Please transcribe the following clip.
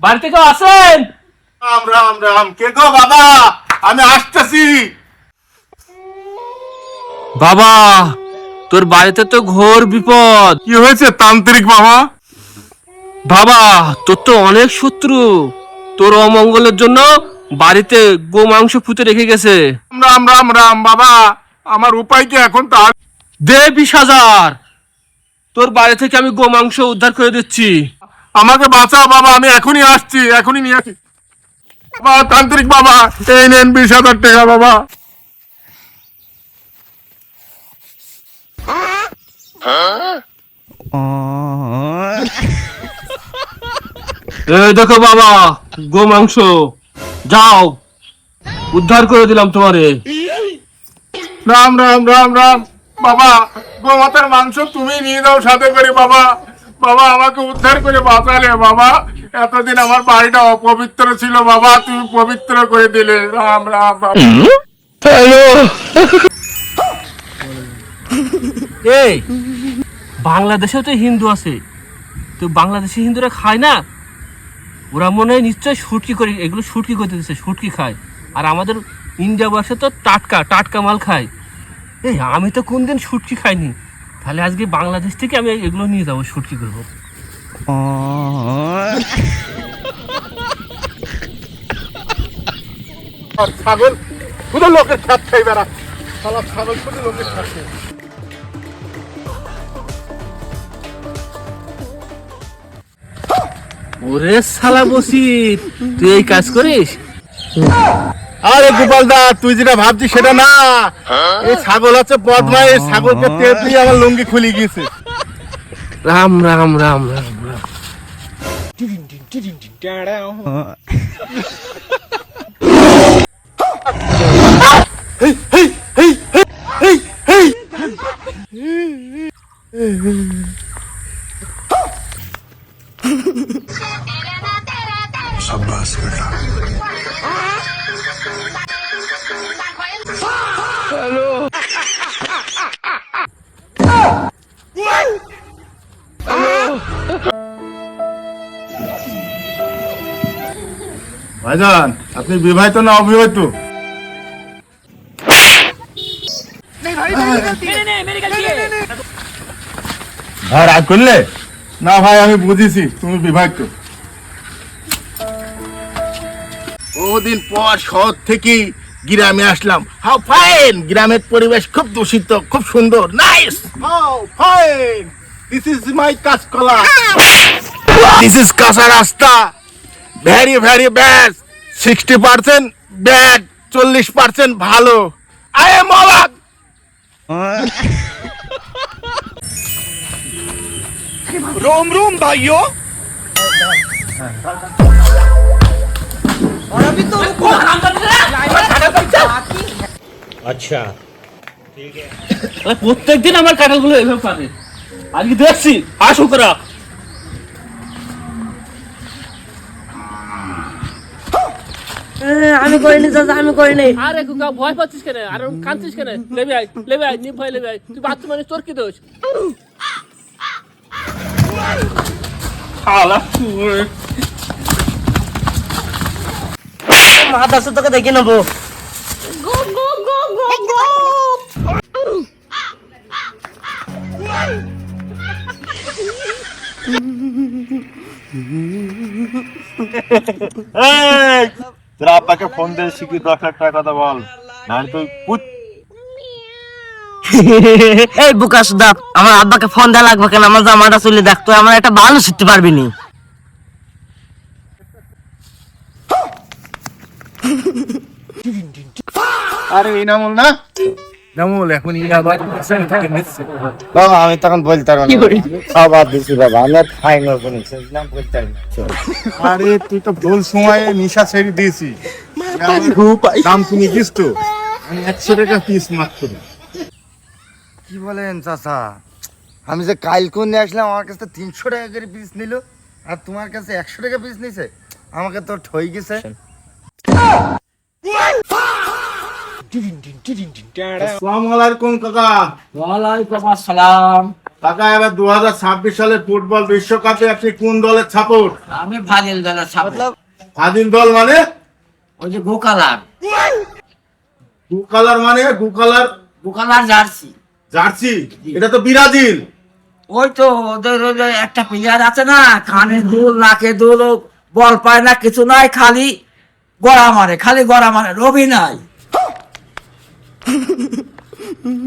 বাড়িতে কেউ আছেন? রাম রাম রাম, কে গো বাবা? আমি আসতেছি। বাবা, তোর বাড়িতে তো ঘোর বিপদ। কি হয়েছে তান্ত্রিক বাবা? বাবা, তোর তো অনেক শত্রু। তোর অমঙ্গলের জন্য বাড়িতে গো মাংস পুঁতে রেখে গেছে। রাম রাম রাম বাবা, আমার উপায় কি এখন? তার দে 20,000, তোর বাড়ি থেকে আমি গো মাংস উদ্ধার করে দিচ্ছি। আমাকে বাঁচাও বাবা, আমি এখনই আসছি, এখনই নিয়ে আসি। বাবা তান্ত্রিক বাবা, এই নেন 20,000 টাকা বাবা। এই দেখো বাবা, গো মাংস, যাও, উদ্ধার করে দিলাম তোমারে। রাম রাম রাম রাম বাবা, গোমাতার মাংস তুমি নিয়ে যাও সাথে করে বাবা। বাবা আমাকে উদ্ধার করে বাঁচালে বাবা। এতদিন আমার বাড়িটা অপবিত্র ছিল বাবা, তুমি পবিত্র করে দিলে। রাম রাম বাবা। হ্যালো, এই বাংলাদেশেও তো হিন্দু আছে, তো বাংলাদেশি হিন্দুরা খায় না? ওরা মনে হয় নিশ্চয় শুটকি করে, এগুলো শুটকি করতে দিচ্ছে, শুটকি খায়। আর আমাদের ইন্ডিয়া বর্ষে তো টাটকা টাটকা মাল খায়। এই আমি তো কোনদিন শুটকি খাইনি, তাহলে আজকে বাংলাদেশ থেকে আমি এগুলো নিয়ে যাবো, শুটকি করবো। আর ছাগল শুধু লোকের খাত খাই বেড়া, শালা ছাগল শুধু লোকের খাত খাই। ওরে শালা বসির, তুই এই কাজ করিস? আরে গোপাল দা, তুই যেটা ভাবছিস সেটা না। এই ছাগল আছে বদমা, এই ছাগলকে তেল দিয়ে আমার লুঙ্গি খুলে গিয়েছে। রাম রাম রাম রাম রাম। ভাইজান, আপনি বিবাহিত না অবিবাহিত? ভাই রাগ করলে না? ভাই আমি বুঝেছি তুমি বিবাহিত। বহুদিন পর শহর থেকে গ্রামে আসলাম। How fine! গ্রামের পরিবেশ খুব দূষিত, খুব সুন্দর, nice. How fine! This is my কাঁচকলা, দিস ইজ কাঁচা রাস্তা। ভেরি ভেরি ব্যাড, 60% ব্যাড, 40% ভালো। আই এম অবাক। रोम रोम भाइयों। और अभी तो আচ্ছা, প্রত্যেকদিন আমার কাঁঠালগুলো এভাবে পারে, আজকে দেখছি আসো করা। আমি করিনি চাচা, আমি করিনি। আরে কুকা, ভয় পাচ্ছিস কেন? আর কাঁদছিস কেন? লেবে আয়, লেবে আয়, নিপ ভাই লেবে আয়। তুই বাথরুমে আনিস, তোর কি দোষ? শালা শুয়োর। মাথা তোকে দেখে নেবো। তোর আব্বাকে ফোন দিয়ে শিখি 10 লাখ টাকা কথা বল, না তুই পুত। এই বুকা সুদা, আমার আব্বাকে ফোন দেওয়া লাগবে কেন? আমার জামাটা চলে দেখ, তুই আমার একটা ভালো শিখতে পারবি নি। আরে ইনামুল না? ইনামুল এখন বাবা, আমি তখন বলতে পারবো না। বাবা দিছি বাবা, আমি আর খাই না কোনো নাম বলতে পারি না। আরে তুই তো ভুল সময়ে নিশা ছেড়ে দিয়েছি। দাম তুমি দিস তো, আমি 100 টাকা পিস মাত্র। কি বলেন চাচা? আমি যে কাল কোন নিয়ে আসলাম, আমার কাছে 300 টাকা করে পিস নিল, আর তোমার কাছে 100 টাকা পিস নিছে। আমাকে তো ঠই গেছে। আসসালামু আলাইকুম কাকা। ওয়ালাইকুম আসসালাম। কাকা এবার 2026 সালের ফুটবল বিশ্বকাপে আপনি কোন দলের সাপোর্ট? আমি ফাজিল দাদা সাপ স্বাধীন দল মানে? ওই যে গোকালার গু কালার জার্সি জার্সি, এটা তো ব্রাজিল। ওই তো ওদের ওই যে একটা প্লেয়ার আছে না, কানে দুল নাকে দুল, ও বল পায় না, কিছু নাই, খালি গড়া মারে রবি নাই।